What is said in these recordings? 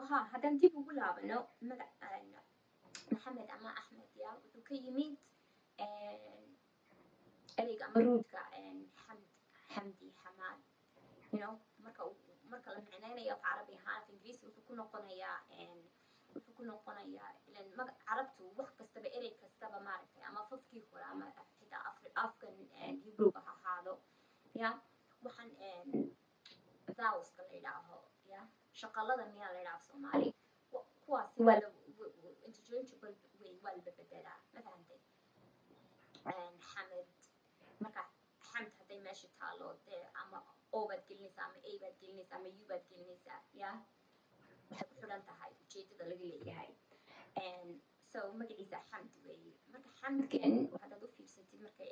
ها هذا دي بقول لابنو محمد أما أحمد يا وكيميت أريق أمرودك حمدي حماد you know marka la micnaynayo carabi ahaan ingiriisi wuxuu ku noqonayaa ilan magac carabtu wax kastaba erey kastaba maaragtay ama fafkii hore ama xitaa afkan Hebrew-ga ha ahaado ya waxaan vowelska la yidhaaho ya shaqalada miyaa la yidhaha Soomaali kuwaasi waa la interchangeable way waa la bedelaa ma fahantay xamed marka xamd hadday meesha taalo dee ama obaad gelinaysaa ama a baad gelinaysaa ama u baad gelinaysaa ya waxay ku xidhan tahay ujeedada laga leeyahay so magaciisa xamd weeye marka xamdkan haddaad u fiirsatid markay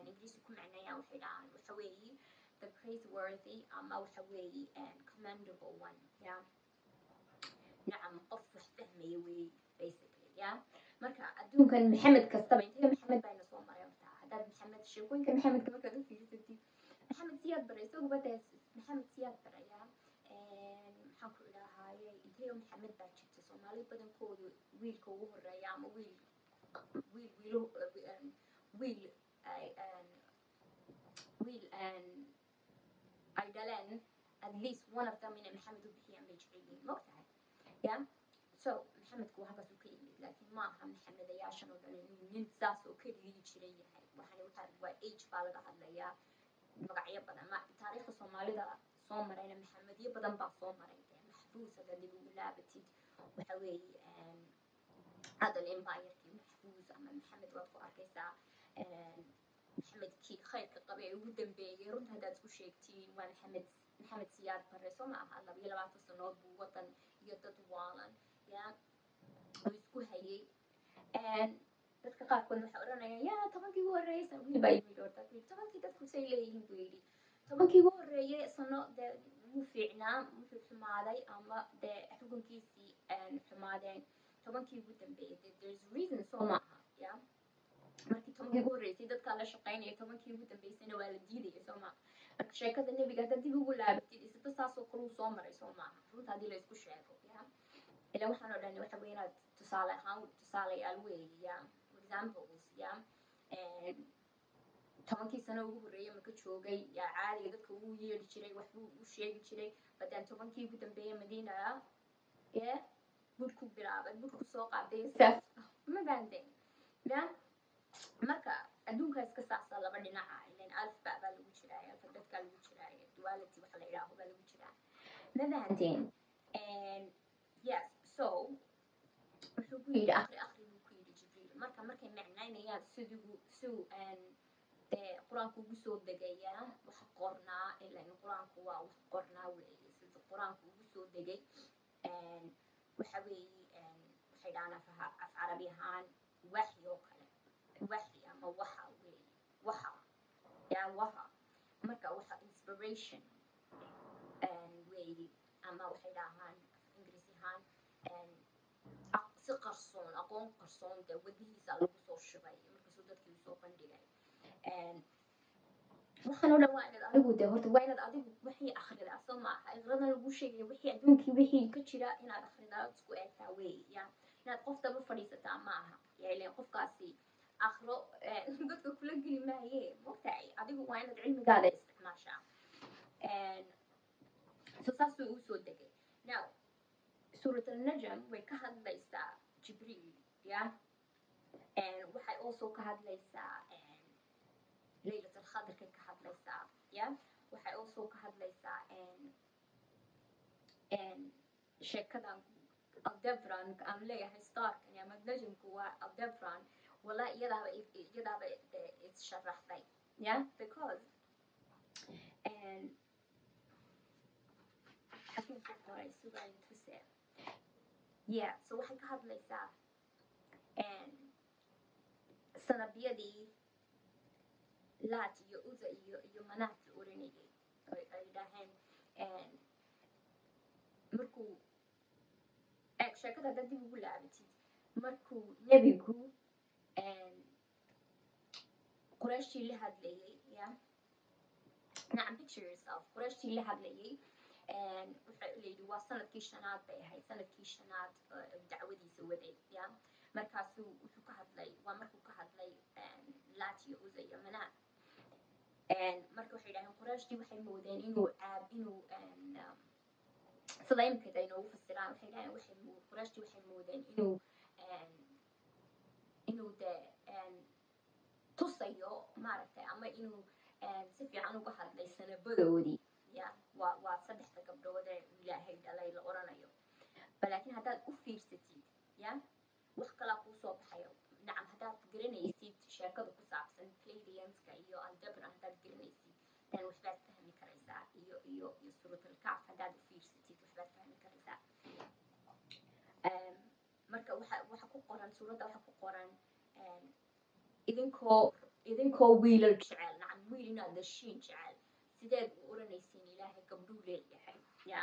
ingiriisi ku macneeyaan waxay dhahaan waxa weeye the praiseworthy ama waxa weeye commendable one ya nacam qof wax fahmaya weeye basically ya marka adduunkan maxamed kastaba intee maxamed bayna soo maray horta haddaad maxamed sheekooyinka maxamedka markaad u fiirsatid maxamed siyaad baray isaguba dee maxamed siyaad baraya maxaan ku idhahaaye intee maxamed baa jirta Soomaali badankoodu wiilka ugu horeeya ama wiil ay dhaleen at least one of them inay maxamed u bixiyaan bay jecel yihiin maogtahay ya so maxamedku halkaas uu ka yimid laakiin ma aha maxamedayaashan oo dhan inuu nin saas oo keligii jiray yahay waxaan waa age baa laga hadlayaa magacyo badan taariikhda Soomaalida soo marayna maxamedyo badan baa soo maray maxfuus haddaad dib ugu laabatid waxa weeye adal empire-kii maxfuus ama maxamed waad ku arkaysaa maxamedkii khayrka qabay ee ugu dambeeyey runta haddaad isku sheegtiin waa maxamed siyaad barre soo ma aha 22 sanood buu wadan iyo dad waalan ya uu isku hayay dadka qaarkood waxay odhanayaan yaa 10kii ugu horreeyay wiil baa yimid horta 10kii dadku say leeyihiin buu yidhi 10kii ugu horreeyay sano dee wuu fiicnaa wuxuu xumaaday ama dee xukunkiisii xumaadeen 10kii ugu dambeeyay there's reason soo maaha ya markii 10kii ugu horreysay dadkaa la shaqaynaya 10kii ugu dambeysayna waa la diidaya soo maaha marka sheekada nebiga haddaad dib ugu laabatid isba saasoo kale uu soo maray soo maaha runta haddii la isku sheego ya ilaa waxaan oo dhan waxa weeye inaad tusaalayaal weeye ya examples ya 10kii sano ugu horreeyay marka joogay yaa caadiga dadka ugu yeedhi jiray waxbuu u sheegi jiray badaan 10kii ugu dambeeyay Madiina ya budku bilaabay budku soo qaaday saas ma fahanteen ya marka adduunka iska saacsan laba dhinaca ileen alfa baa lagu jiraa alfabetkaa lagu jiraa duality waxa la yidhaaho baa lagu jiraa ma fahanteen yes so wuxuu ku yidhi akhri buu ku yidhi Jibriil markay macnaynayaan siduu dee qur-aanku ugu soo degayaa wax qornaa ilaan qur-aanku waa wax qornaa weeye siduu qur-aanku ugu soo degay waxa weeye waxay dhahaan af carabi ahaan waxyi oo kale waxyi ama waxa weeye waxa marka waxa inspiration weeye ama waxay dhahaan ingiriisi ahaan si qarsoon aqoon qarsoon dee wadihiisa lagu soo shubay markaasuu dadkii usoo bandhigay waxaan oo dhan waa inaad adigu dee horta waa inaad adigu wixii akhridaa soo maaha iqradan lagu sheegaya wixii adduunkii wixii ka jira inaad akhridaa isku eegtaa weeye ya inaad qof daba fadhiisataa ma aha yaa ileen qofkaasi akhro dadka kula geli maaye mogtahay adigu waa inaad cilmigaada isticmaashaa so saasuu ugu soo degay now suurat al-najm way ka hadlaysaa Jibriil ya waxay also ka hadlaysaa ليلة الخضر كان كهدليسا يا waxay also ka hadlaysaa sheekada Aldebaran aan leeyahay starkan ama najmku waa Aldebaran wala iyadaaba it's sharaxday yeah because حكيم فقري سوغاي تفسير yeah so waxay ka hadlaysaa sanabiyadii laat iyo uza iyo manaat la oranayay ay dhaheen markuu sheekada haddaad dib ugu laabatid markuu nebigu qurayshtii la hadlayay ya nacam picture yourself qurayshtii la hadlayay wuxuu leeyahay waa sanadkii shanaad bay ahayd sanadkii shanaad dacwadiisa waday ya markaasuu wuxuu ka hadlay waa markuu ka hadlay laat iyo uza iyo manaan marka waxay yidhahdeen quraashtii waxay moodeen inuu sida imikeeda inoogu fasiraan waxay yidhahdeen quraashtii waxay moodeen inuu tusayo maaragtay ama inuu si fiican uga hadlay sanabadoodii ya waa saddexda gabdhood ee ilaahay dhalay la oranayo balaakiin haddaad u fiirsatid ya wax kalaa kuu soo baxayo nacam haddaad garanaysid sheekada ku saabsan Pleiadianska iyo Aldebra haddaad garanaysid dan waxbaad fahmi karaysaa iyo suuratalkaaf haddaad u fiirsatid waxbaad fahmi karaysaa marka waxa ku qoran suuradda waxa ku qoran idinkoo wiilal jecel nacam wiil inaad dashiin jecel sideed u oranaysiin ilaahay gabdhuu leeyahay ya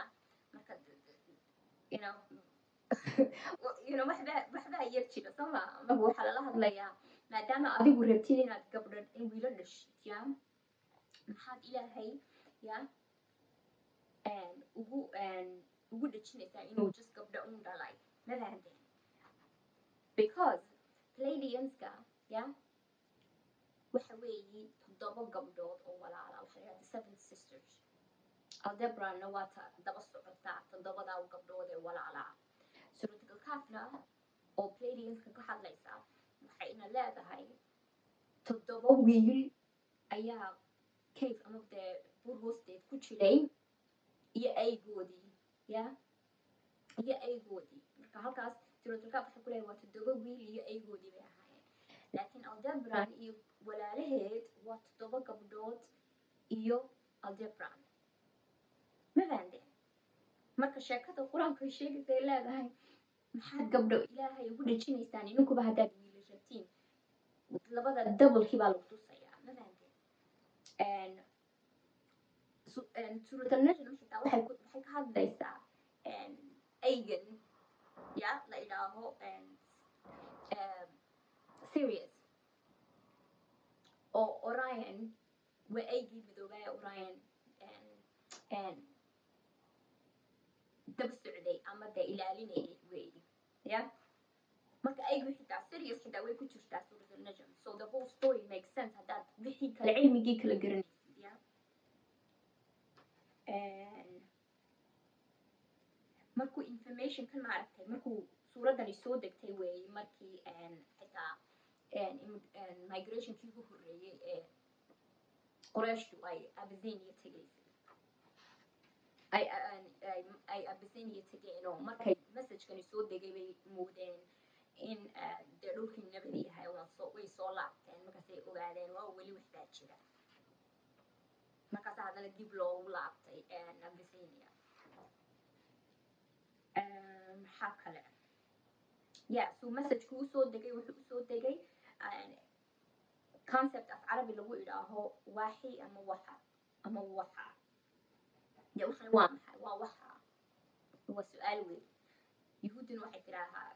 marka waxbaa yar jira sooma marka waxaa lala hadlayaa maadaama adigu rabtid inaad wiilo dhashid ya maxaad ilaahay ya ugu dhejinaysaa inuu just gabdho un dhalay ma fahanteen because Pleiadianska ya waxa weeyi 7 gabdhood oo walaala waxa la yidhahdaa 7 sisters Aldebrana waa daba socotaa 7 gabdhood ee walaala suuratalkaafna oo Pleiadianska ka hadlaysa waxayna leedahay 7 wiil ayaa cave ama buur hoosteed ku jiray iyo aygoodii ya iyo aygoodii marka halkaas suuratalkaaf waxay ku leeyahay waa 7 wiil iyo aygoodii bay ahaayeen laakiin Aldebran iyo walaalaheed waa 7 gabdhood iyo Aldebran ma fahanteen marka sheekada qur-aanka sheegaysa leedahay maxaad gabdho ilaahay ugu dhejinaysaan idinkuba haddaad wiila rabtiin labada dabalkii baa lagu tusayaa ma fahanteen suuratal najm xitaa waxay ka hadlaysaa aygan ya la idhaaho Sirius oo Orion waa aygii midoobay Orion daba socday ama ilaalinayay weeydi ya marka aygu xitaa Sirius xitaa way ku jirtaa suuratal najm so the whole story makes sense haddaad wixii kale cilmigii kala garanaysid ya markuu information kan maaragtay markuu suuraddani soo degtay weeye markii xitaa migrationkii ugu horreeyey ee qurayshtu ay Abyssinia tegaysay ay Abyssinia tegeen oo markay messagekani soo degay bay moodeen in dee dhulkii nabad yahay way soo laabteen markaasay ogaadeen waa weli waxbaa jira markaas haddana dib loogu laabtay Abyssinia maxaa kale so messagekii usoo degay wuxuu usoo degay concept af carabi lagu idhaaho waaxi ama waxa ya waxan waa maxay waa waxa waa su-aal weyn yuhuudduna waxay tidhaahaa